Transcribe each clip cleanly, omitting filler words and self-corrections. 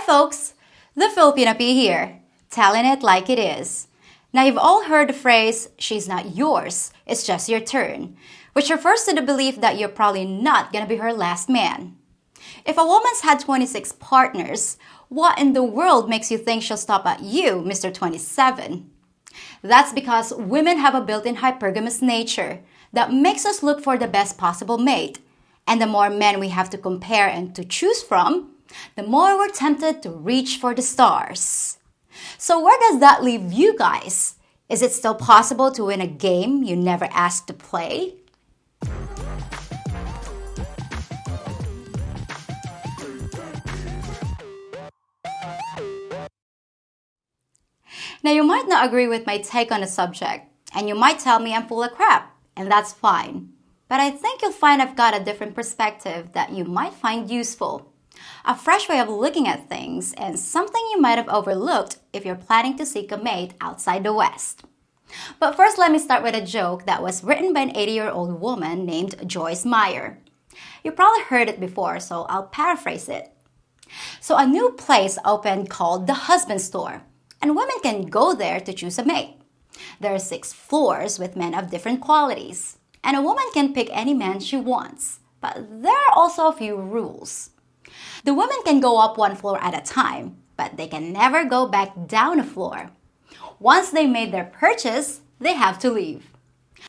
folks, the Filipina P here, telling it like it is. Now you've all heard the phrase, she's not yours, it's just your turn, which refers to the belief that you're probably not gonna be her last man. If a woman's had 26 partners, what in the world makes you think she'll stop at you, Mr. 27? That's because women have a built-in hypergamous nature that makes us look for the best possible mate. And the more men we have to compare and to choose from, the more we're tempted to reach for the stars. So where does that leave you guys? Is it still possible to win a game you never asked to play? Now you might not agree with my take on the subject, and you might tell me I'm full of crap, and that's fine. But I think you'll find I've got a different perspective that you might find useful. A fresh way of looking at things, and something you might have overlooked if you're planning to seek a mate outside the West. But first, let me start with a joke that was written by an 80-year-old woman named Joyce Meyer. You probably heard it before, so I'll paraphrase it. So a new place opened called the Husband Store, and women can go there to choose a mate. There are 6 floors with men of different qualities, and a woman can pick any man she wants. But there are also a few rules. The women can go up 1 floor at a time, but they can never go back down a floor. Once they made their purchase, they have to leave.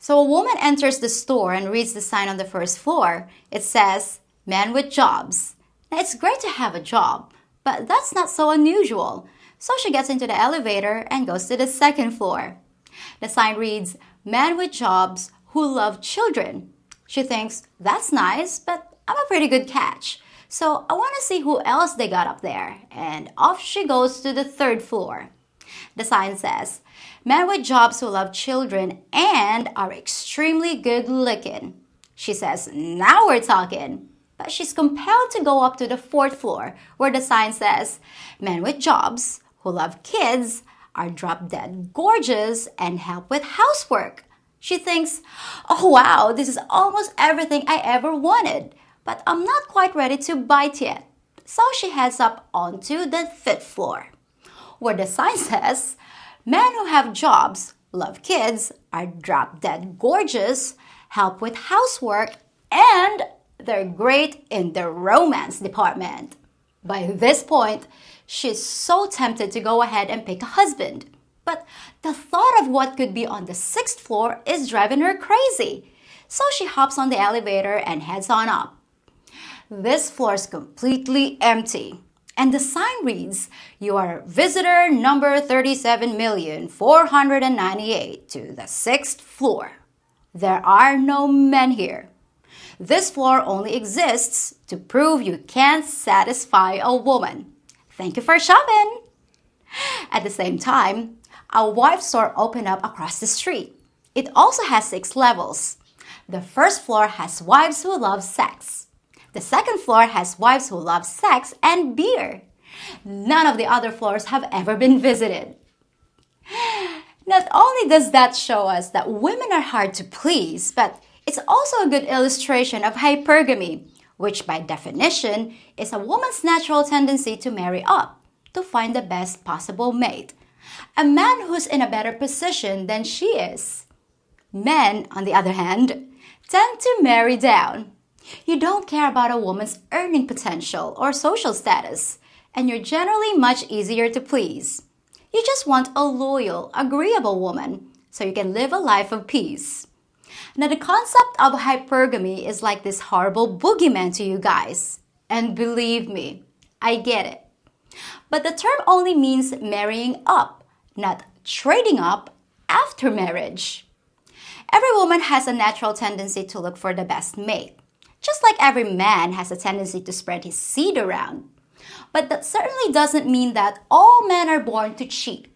So a woman enters the store and reads the sign on the first floor. It says, "Men with jobs." Now it's great to have a job, but that's not so unusual. So she gets into the elevator and goes to the second floor. The sign reads, "Men with jobs who love children." She thinks, that's nice, but I'm a pretty good catch. So I want to see who else they got up there. And off she goes to the third floor. The sign says, "Men with jobs who love children and are extremely good looking." She says, now we're talking. But she's compelled to go up to the fourth floor where the sign says, "Men with jobs who love kids, are drop-dead gorgeous, and help with housework." She thinks, oh wow, this is almost everything I ever wanted, but I'm not quite ready to bite yet. So she heads up onto the fifth floor, where the sign says, "Men who have jobs, love kids, are drop-dead gorgeous, help with housework, and they're great in the romance department." By this point, she's so tempted to go ahead and pick a husband. But the thought of what could be on the 6th floor is driving her crazy. So she hops on the elevator and heads on up. This floor is completely empty. And the sign reads, "You are visitor number 37,498 to the 6th floor. There are no men here. This floor only exists to prove you can't satisfy a woman. Thank you for shopping." At the same time, a wife store opened up across the street. It also has 6 levels. The first floor has wives who love sex. The second floor has wives who love sex and beer. None of the other floors have ever been visited. Not only does that show us that women are hard to please, but it's also a good illustration of hypergamy, which by definition is a woman's natural tendency to marry up, to find the best possible mate, a man who's in a better position than she is. Men, on the other hand, tend to marry down. You don't care about a woman's earning potential or social status, and you're generally much easier to please. You just want a loyal, agreeable woman so you can live a life of peace. Now, the concept of hypergamy is like this horrible boogeyman to you guys. And believe me, I get it. But the term only means marrying up, not trading up after marriage. Every woman has a natural tendency to look for the best mate, just like every man has a tendency to spread his seed around. But that certainly doesn't mean that all men are born to cheat.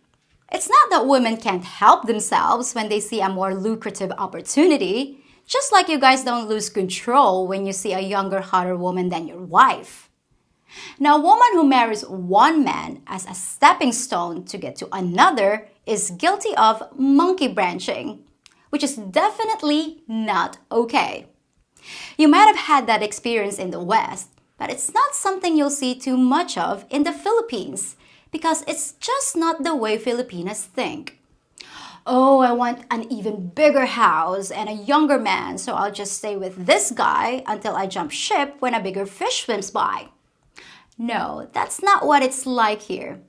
It's not that women can't help themselves when they see a more lucrative opportunity, just like you guys don't lose control when you see a younger, hotter woman than your wife. Now, a woman who marries one man as a stepping stone to get to another is guilty of monkey branching, which is definitely not okay. You might have had that experience in the West, But it's not something you'll see too much of in the Philippines because it's just not the way Filipinas think. Oh, I want an even bigger house and a younger man, so I'll just stay with this guy until I jump ship when a bigger fish swims by. No, that's not what it's like here.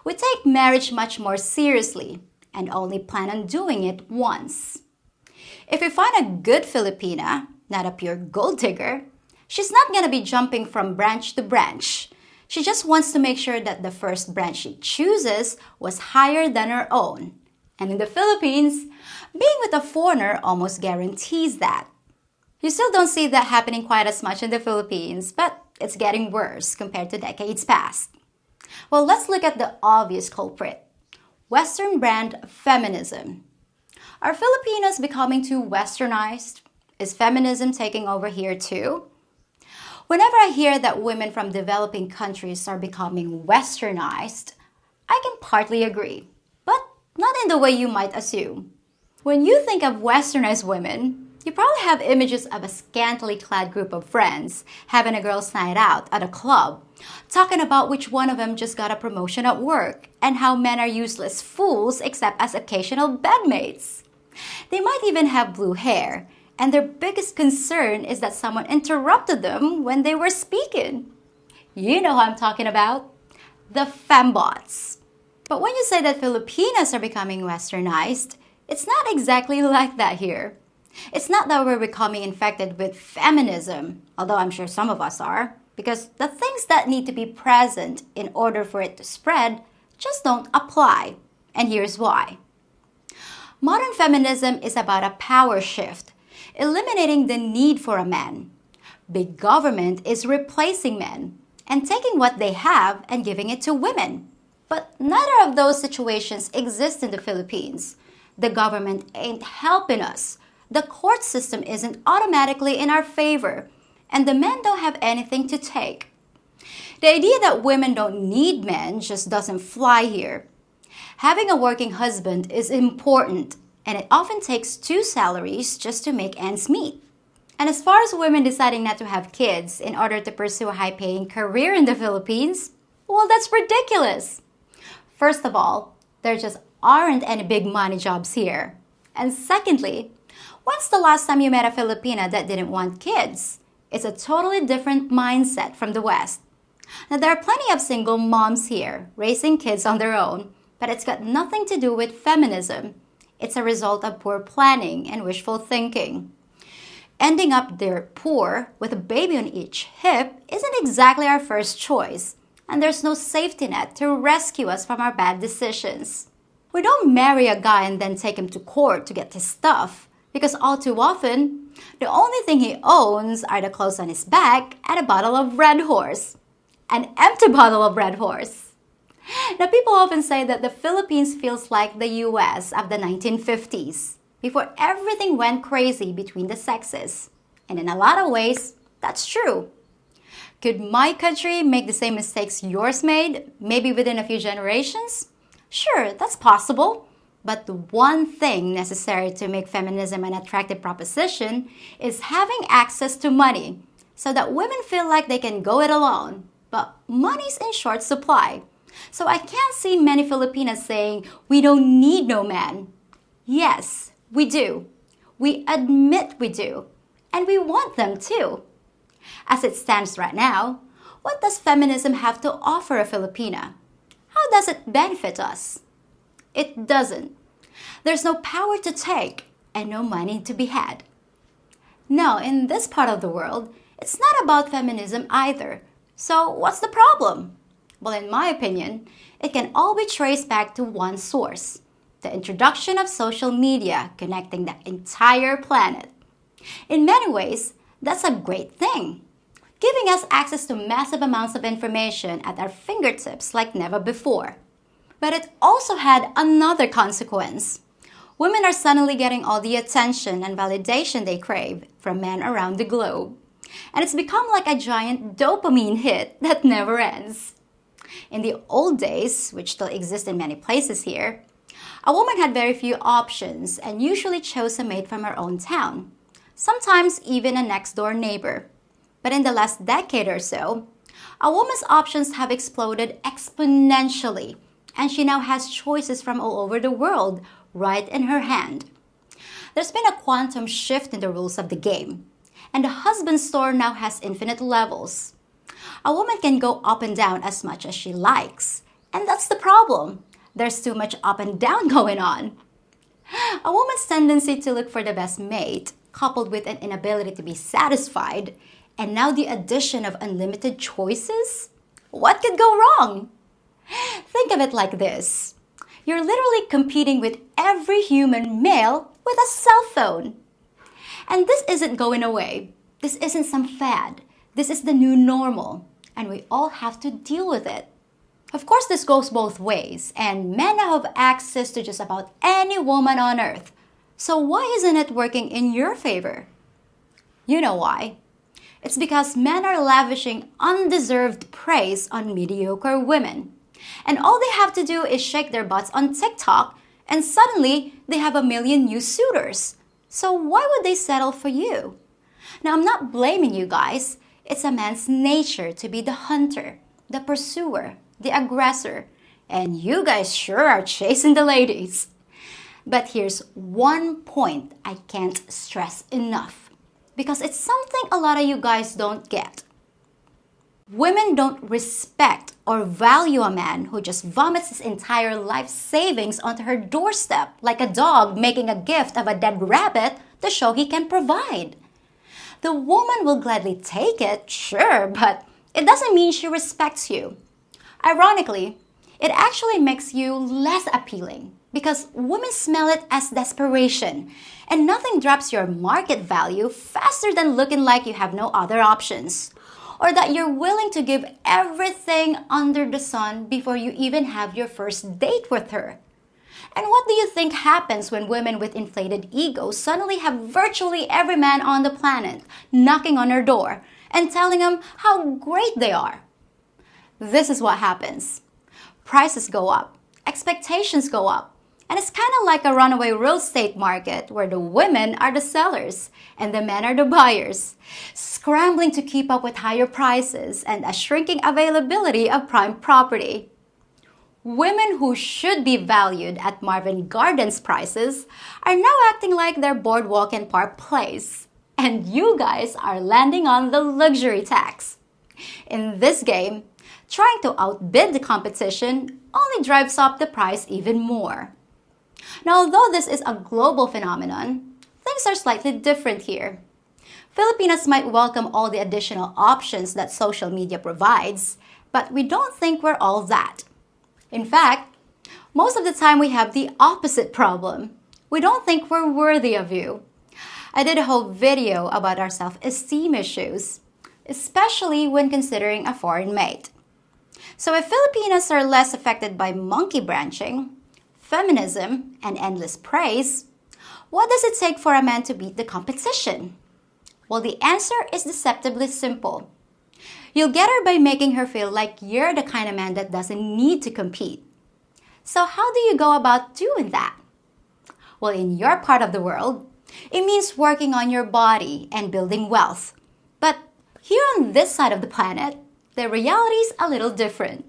We take marriage much more seriously and only plan on doing it once. If we find a good Filipina, not a pure gold digger, she's not going to be jumping from branch to branch. She just wants to make sure that the first branch she chooses was higher than her own. And in the Philippines, being with a foreigner almost guarantees that. You still don't see that happening quite as much in the Philippines, but it's getting worse compared to decades past. Well, let's look at the obvious culprit. Western brand feminism. Are Filipinos becoming too westernized? Is feminism taking over here too? Whenever I hear that women from developing countries are becoming westernized, I can partly agree, but not in the way you might assume. When you think of westernized women, you probably have images of a scantily clad group of friends having a girls' night out at a club, talking about which one of them just got a promotion at work and how men are useless fools except as occasional bedmates. They might even have blue hair, and their biggest concern is that someone interrupted them when they were speaking. You know who I'm talking about. The fembots. But when you say that Filipinas are becoming westernized, it's not exactly like that here. It's not that we're becoming infected with feminism, although I'm sure some of us are, because the things that need to be present in order for it to spread just don't apply. And here's why. Modern feminism is about a power shift, eliminating the need for a man. Big government is replacing men and taking what they have and giving it to women. But neither of those situations exist in the Philippines. The government ain't helping us. The court system isn't automatically in our favor, and the men don't have anything to take. The idea that women don't need men just doesn't fly here. Having a working husband is important, and it often takes two salaries just to make ends meet. And as far as women deciding not to have kids in order to pursue a high-paying career in the Philippines, well, that's ridiculous. First of all, there just aren't any big money jobs here. And secondly, when's the last time you met a Filipina that didn't want kids? It's a totally different mindset from the West. Now, there are plenty of single moms here, raising kids on their own, but it's got nothing to do with feminism. It's a result of poor planning and wishful thinking. Ending up there poor with a baby on each hip isn't exactly our first choice, and there's no safety net to rescue us from our bad decisions. We don't marry a guy and then take him to court to get his stuff, because all too often, the only thing he owns are the clothes on his back and a bottle of Red Horse. An empty bottle of Red Horse. Now, people often say that the Philippines feels like the US of the 1950s, before everything went crazy between the sexes. And in a lot of ways, that's true. Could my country make the same mistakes yours made, maybe within a few generations? Sure, that's possible. But the one thing necessary to make feminism an attractive proposition is having access to money, so that women feel like they can go it alone. But money's in short supply. So I can't see many Filipinas saying, we don't need no man. Yes, we do. We admit we do. And we want them too. As it stands right now, what does feminism have to offer a Filipina? How does it benefit us? It doesn't. There's no power to take and no money to be had. Now, in this part of the world, it's not about feminism either. So what's the problem? Well, in my opinion, it can all be traced back to one source: the introduction of social media connecting the entire planet. In many ways, that's a great thing, giving us access to massive amounts of information at our fingertips like never before. But it also had another consequence. Women are suddenly getting all the attention and validation they crave from men around the globe. And it's become like a giant dopamine hit that never ends. In the old days, which still exist in many places here, a woman had very few options and usually chose a mate from her own town, sometimes even a next-door neighbor. But in the last decade or so, a woman's options have exploded exponentially, and she now has choices from all over the world right in her hand. There's been a quantum shift in the rules of the game, and the husband store now has infinite levels. A woman can go up and down as much as she likes, and that's the problem. There's too much up and down going on. A woman's tendency to look for the best mate, coupled with an inability to be satisfied, and now the addition of unlimited choices? What could go wrong? Think of it like this. You're literally competing with every human male with a cell phone. And this isn't going away. This isn't some fad. This is the new normal, and we all have to deal with it. Of course, this goes both ways, and men now have access to just about any woman on earth. So why isn't it working in your favor? You know why. It's because men are lavishing undeserved praise on mediocre women. And all they have to do is shake their butts on TikTok, and suddenly they have a million new suitors. So why would they settle for you? Now, I'm not blaming you guys. It's a man's nature to be the hunter, the pursuer, the aggressor, and you guys sure are chasing the ladies. But here's one point I can't stress enough, because it's something a lot of you guys don't get. Women don't respect or value a man who just vomits his entire life savings onto her doorstep like a dog making a gift of a dead rabbit to show he can provide. The woman will gladly take it, sure, but it doesn't mean she respects you. Ironically, it actually makes you less appealing because women smell it as desperation, and nothing drops your market value faster than looking like you have no other options, or that you're willing to give everything under the sun before you even have your first date with her. And what do you think happens when women with inflated egos suddenly have virtually every man on the planet knocking on her door and telling them how great they are? This is what happens. Prices go up, expectations go up, and it's kind of like a runaway real estate market where the women are the sellers and the men are the buyers, scrambling to keep up with higher prices and a shrinking availability of prime property. Women who should be valued at Marvin Gardens prices are now acting like they're Boardwalk and Park Place. And you guys are landing on the luxury tax. In this game, trying to outbid the competition only drives up the price even more. Now, although this is a global phenomenon, things are slightly different here. Filipinas might welcome all the additional options that social media provides, but we don't think we're all that. In fact, most of the time we have the opposite problem. We don't think we're worthy of you. I did a whole video about our self-esteem issues, especially when considering a foreign mate. So if Filipinas are less affected by monkey branching, feminism, and endless praise, what does it take for a man to beat the competition? Well, the answer is deceptively simple. You'll get her by making her feel like you're the kind of man that doesn't need to compete. So how do you go about doing that? Well, in your part of the world, it means working on your body and building wealth. But here on this side of the planet, the reality's a little different.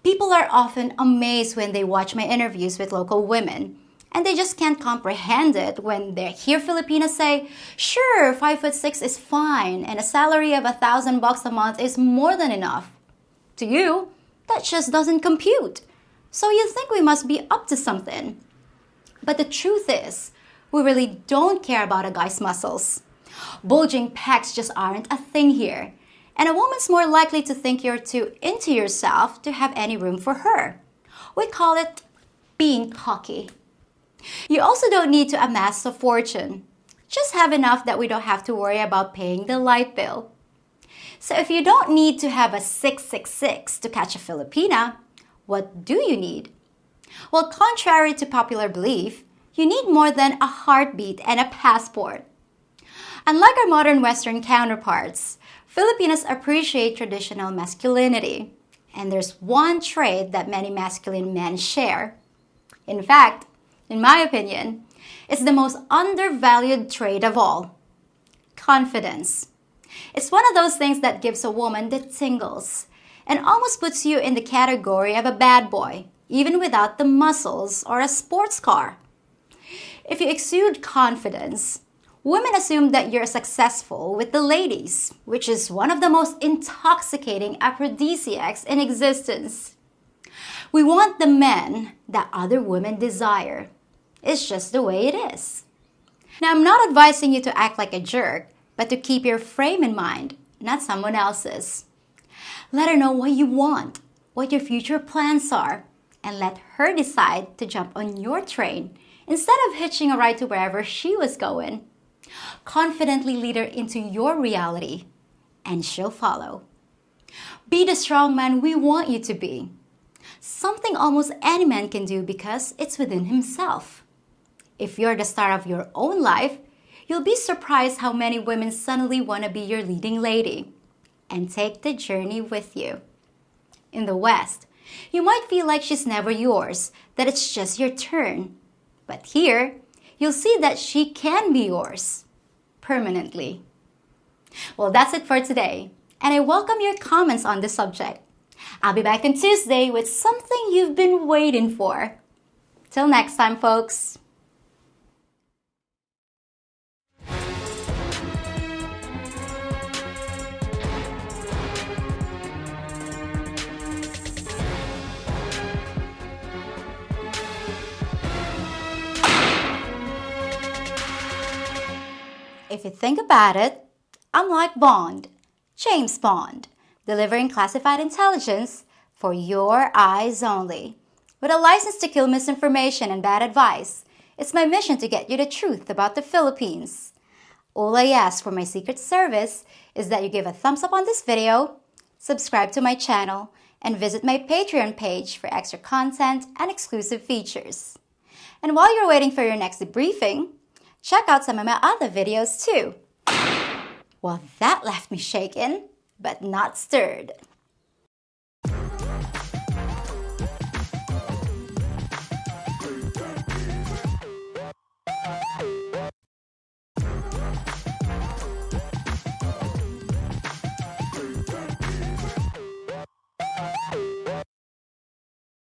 People are often amazed when they watch my interviews with local women, and they just can't comprehend it when they hear Filipinas say, sure, 5'6" is fine, and a salary of $1,000 a month is more than enough. To you, that just doesn't compute. So you think we must be up to something. But the truth is, we really don't care about a guy's muscles. Bulging pecs just aren't a thing here. And a woman's more likely to think you're too into yourself to have any room for her. We call it being cocky. You also don't need to amass a fortune. Just have enough that we don't have to worry about paying the light bill. So if you don't need to have a 666 to catch a Filipina, what do you need? Well, contrary to popular belief, you need more than a heartbeat and a passport. Unlike our modern Western counterparts, Filipinos appreciate traditional masculinity. And there's one trait that many masculine men share. In fact, in my opinion, it's the most undervalued trait of all: confidence. It's one of those things that gives a woman the tingles and almost puts you in the category of a bad boy, even without the muscles or a sports car. If you exude confidence, women assume that you're successful with the ladies, which is one of the most intoxicating aphrodisiacs in existence. We want the men that other women desire. It's just the way it is. Now, I'm not advising you to act like a jerk, but to keep your frame in mind, not someone else's. Let her know what you want, what your future plans are, and let her decide to jump on your train instead of hitching a ride to wherever she was going. Confidently lead her into your reality, and she'll follow. Be the strong man we want you to be. Something almost any man can do because it's within himself. If you're the star of your own life, you'll be surprised how many women suddenly want to be your leading lady and take the journey with you. In the West, you might feel like she's never yours, that it's just your turn. But here, you'll see that she can be yours permanently. Well, that's it for today, and I welcome your comments on this subject. I'll be back on Tuesday with something you've been waiting for. Till next time, folks. If you think about it, I'm like Bond, James Bond, delivering classified intelligence for your eyes only. With a license to kill misinformation and bad advice, it's my mission to get you the truth about the Philippines. All I ask for my secret service is that you give a thumbs up on this video, subscribe to my channel, and visit my Patreon page for extra content and exclusive features. And while you're waiting for your next debriefing, check out some of my other videos too. Well, that left me shaken, but not stirred.